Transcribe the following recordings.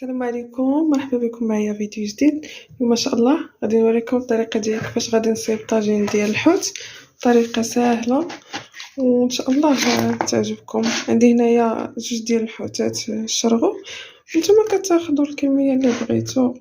السلام عليكم، مرحبا بكم معايا فيديو جديد. اليوم ان شاء الله غادي نوريكم الطريقه ديال كيفاش غادي نصيب طاجين ديال الحوت. طريقه سهله وان شاء الله تعجبكم. عندي هنايا جوج ديال الحوتات الشرغو، نتوما كتاخذوا الكميه اللي بغيتو.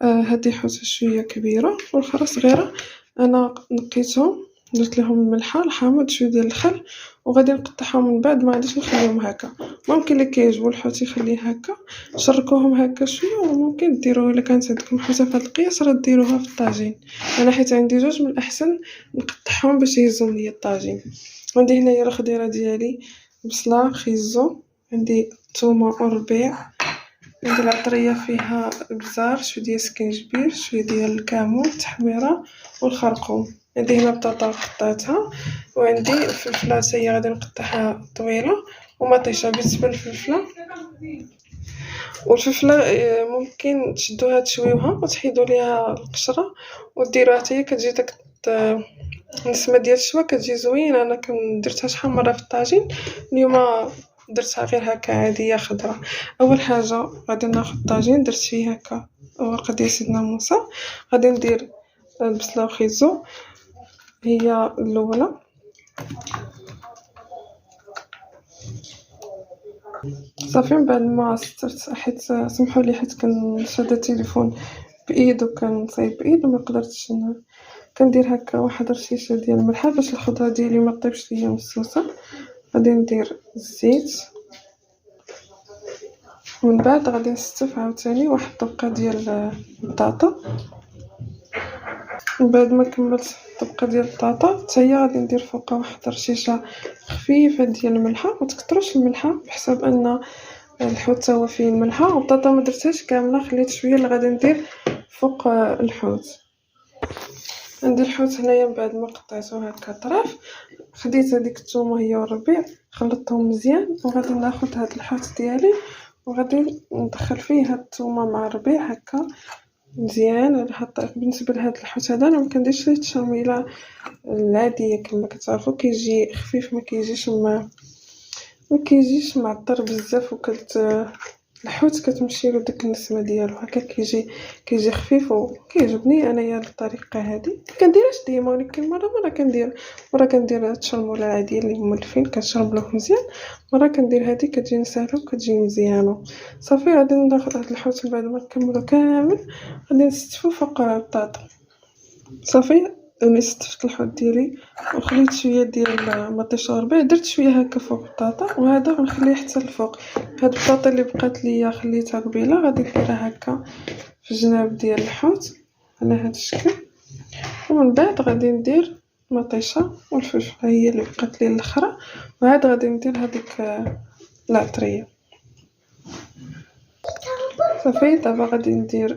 هذه حوته شويه كبيره والاخرى صغيره. انا نقيتهم، درت لهم الملحه الحامض شويه ديال الخل وغادي نقطعهم من بعد. ما عادش نخليهم هكا، ممكن اللي كيعجبو الحوت يخليه هكا، شركوهم هكا شويه. وممكن ديروه الا كانت عندكم حوته في هذا القياس راه ديروها في الطاجين. انا حيت عندي جوج من الاحسن نقطعهم باش يهزوا ليا الطاجين. عندي هنايا الخضيره ديالي، بصله خيزو، عندي ثومه وربيع، عندي العطريه فيها البزار، شويه ديال السكينجبير، شويه ديال الكمون، التحميره والخرقوم. عندي هنا بطاطا قطعتها، وعندي الفلفله هي غادي نقطعها طويله ومطيشه. بالنسبه للفلفله والفلفله ممكن تشدوها تشويوها وتحيدوا ليها القشره وديروها حتى هي كتجي داك النسمه ديال الشوا كتجي زوينه. انا درتها شحال مره في الطاجين، اليوم درتها غير هكا عاديه خضره. اول حاجه غادي ناخذ الطاجين، درت فيه هكا ورقه ديال سيدنا موسى. غادي ندير البصله وخيزو هي الاولى، صافي. من بعد ما سترت، حيت سمحوا لي حيت كنشد التليفون بايد وكنصايب بايد وما قدرتش كندير هكا واحد رشيشه ديال الملحه باش الخضره ديالي ما طيبش ليا مسوسه. غادي ندير الزيت، ومن بعد غادي نستف عاوتاني واحد الطبقه ديال البطاطا. من بعد ما كملت الطبقه ديال البطاطا حتى هي غادي ندير فوقها واحد رشيشه خفيفه ديال الملحه. ما تكثروش الملحه بحسب ان الحوت هو فيه الملحه. والبطاطا ما درتهاش كامله، خليت شويه اللي غادي ندير فوق الحوت. عندي الحوت هنايا من بعد ما قطعته هكا طراف، خديت هذيك الثومه هي والربيع خلطتهم مزيان. وغادي ناخذ هذا الحوت ديالي وغادي ندخل فيه هاد الثومه مع الربيع هكا مزيان. بالنسبه لهاد الحوت هذا انا ما كنديرش ليه التشميله العاديه كما كتعرفوا، كيجي خفيف، ما كيجيش معطر بزاف. الحوت كتمشي له ديك النسمه ديالو هكا، كيجي خفيف وكيعجبني انايا الطريقه هذه. ما كنديرهاش ديما، ولكن مره كندير التشرموله العاديه اللي مولفين كنشرملوه مزيان. مره كندير هذه كتجي ساهله وكتجي مزيانه. صافي غادي ناخذ هذا الحوت من بعد ما نكملو كامل غادي نستفو فوق البطاطا. صافي انا استفت الحوت ديالي وخليت شويه ديال مطيشه وربيع، درت شويه هكا فوق البطاطا، وهذا غنخليه حتى الفوق. هاد البطاطا اللي بقات ليا خليتها قبيله غادي نديرها هكا في الجناب ديال الحوت على هذا الشكل. ومن بعد غادي ندير مطيشه والفلفله هي اللي بقات لي الاخرى، وعاد غادي ندير هذيك العطريه. صافي دابا غادي ندير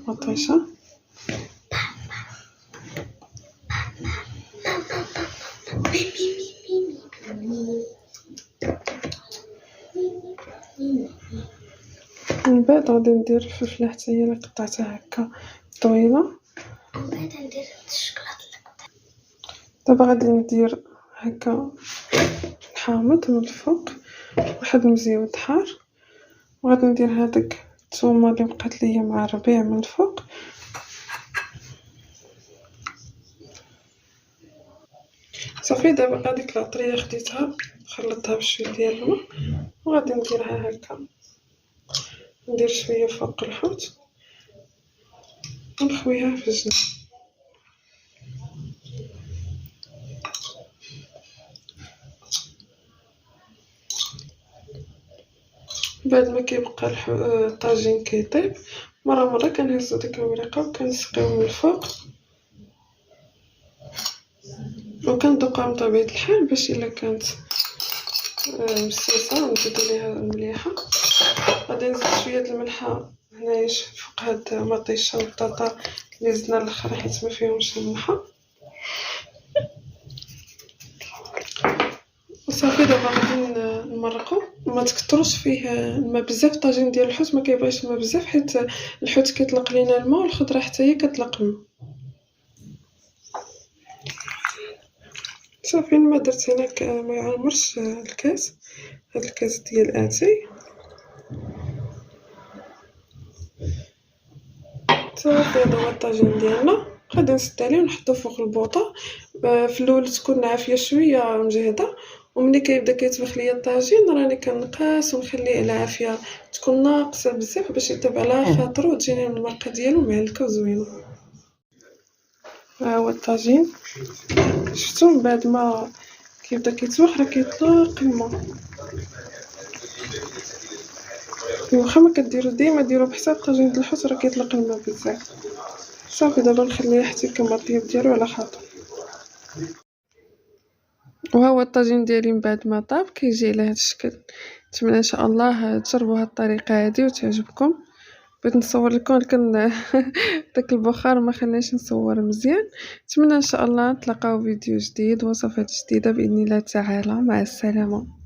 مطيشه، من بعد غادي ندير الفلفله حتى هي اللي قطعتها هكا طويله. بعد ندير الشوكولاته. دابا غادي ندير هكا الحامض من الفوق، واحد مزيود حار، وغادي ندير هذيك الثومه اللي بقات ليا مع الربيع من الفوق. صافي دابا هذيك العطريه خديتها خلطتها بشويه ديال الماء وغادي نديرها هكا، ندير شويه فوق الحوت ونخويها في الجنب. بعد ما كيبقى الطاجين كيطيب، مره كنهزو ديك المريقه وكنسقيو من الفوق وكندوقها من طبيعه الحال باش الا كانت مسوسه نزيدو ليها مليحه. غادي نزيد شويه الملحه هنايا فوق هاد المطيشه والبطاطا اللي زدنا الاخر حيت ما فيهمش الملحه. وصافي دابا غادي نمرقو. ما تكثروش فيه الماء بزاف، الطاجين ديال الحوت ما كيبغيش الماء بزاف حيت الحوت كيطلق لينا الماء والخضره حتى هي كتطلق الماء. صافي الماء درت هنا ما يعمرش الكاس، هاد الكاس ديال اتاي. صافي هذا هو الطاجين ديالنا. غادي نسد عليه ونحطو فوق البوطه. في الاول تكون عافيه شويه مجهده، وملي كيبدا كيطبخ ليا الطاجين راني كنقاس ونخليه على عافيه تكون ناقصه بزاف باش يطيب على خاطرو وتجيني المرقه ديالو معلكه وزوينه. ها هو الطاجين، شفتو من بعد ما كيبدا كيتسوح راه كيطلق الماء. واخا ما كديرو ديما ديرو بحساب طاجين د الحوت راه كيطلق الماء بزاف. صافي دابا نخليه حتى يكمل الطياب ديالو على خاطر. وها هو الطاجين ديالي من بعد ما طاب كيجي على هذا الشكل. نتمنى ان شاء الله تجربوا هاد الطريقه هذه وتعجبكم. بغيت نصور لكم لكن داك البخار ما خلانيش نصور مزيان. نتمنى ان شاء الله نتلاقاو فيديو جديد وصفات جديده باذن الله تعالى. مع السلامه.